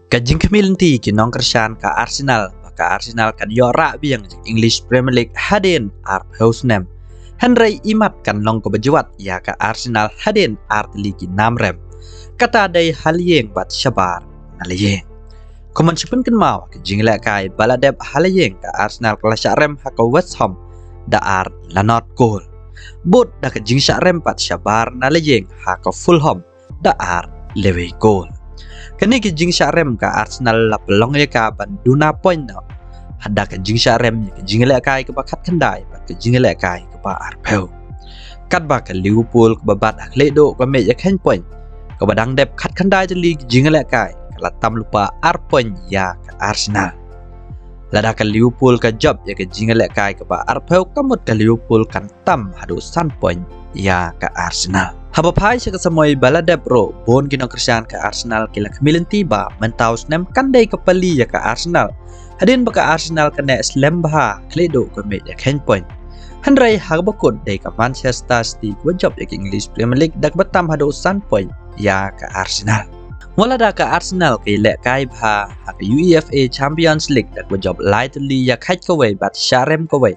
Kajing kemilinti kinong kersan ka Arsenal, maka Arsenal kan yorak biang English Premier League hadin art Housnem. Henry imat kan long ko bajuat ya ka Arsenal hadin art ligi namrem. Kata day haliyeng bat syabar nalayeng. Kuman sipun kan mau kajing kai baladeb haliyeng ka Arsenal kala syarem haka West Ham da art lanot goal. Bud da kajing syarem bat syabar nalayeng haka Fulham da art lewe goal. Kani kajing syarem ka Arsenal la pelong ya ka banduna point no. Hada kajing syarem ya kajing kai ke bakat kendai bat kajing kai ke ba arpeu. Kat ba ka Liverpool ke babat akledo ke me ya ken point. Ke badang dep kat kendai jeli kajing kai kala tam lupa ar point ya ka Arsenal. Lada ka Liverpool ka job ya kajing kai ke ba arpeu kamut ka Liverpool kan tam hadu san point ya ka Arsenal. Habapai sa kasamoy baladeb ro bon kinong kersan ka Arsenal kila kamilan tiba mentaus nem kandai kapali ya ka Arsenal. Hadin baka Arsenal kane slem baha kledo ka me ya ken point. Handrai hagbakod day ka Manchester City wajab ya ka English Premier League dak batam hado san point ya ka Arsenal. Wala da ka Arsenal kay le kay baha haka UEFA Champions League dak wajab lightly ya kait kaway bat syarem kaway.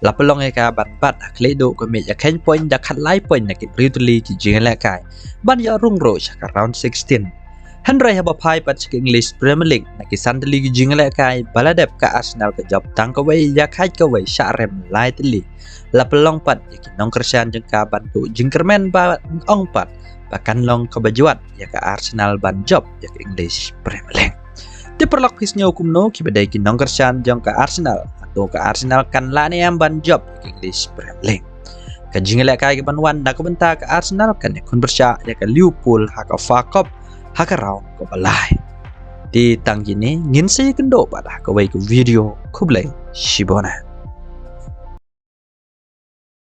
Lapelong ka bat akledo ko me ya ken point da khat lai point na kitrituli ki jingla kai ban ya rung ro sa ka round 16 Henry habapai pat sa English Premier League na kisandali ki jingla kai baladep ka Arsenal ka job tang kawai ya kait kawai syarem lightly lapelong pat ya kinong kersan jeng ka bantu jingkermen ba ong pat bahkan long kebajuat ya ka Arsenal ban job ya ka English Premier League di perlakis nya hukum no kibadai kinong kersan jeng ka Arsenal atau ke Arsenal kan lani yang ban job ke English Premier League. Kajing kai ke banwan dak benta ke Arsenal kan kon bersya ya ke Liverpool haka fakop haka round ke balai. Di tang gini ngin saya kendo pada ke video kublai shibona.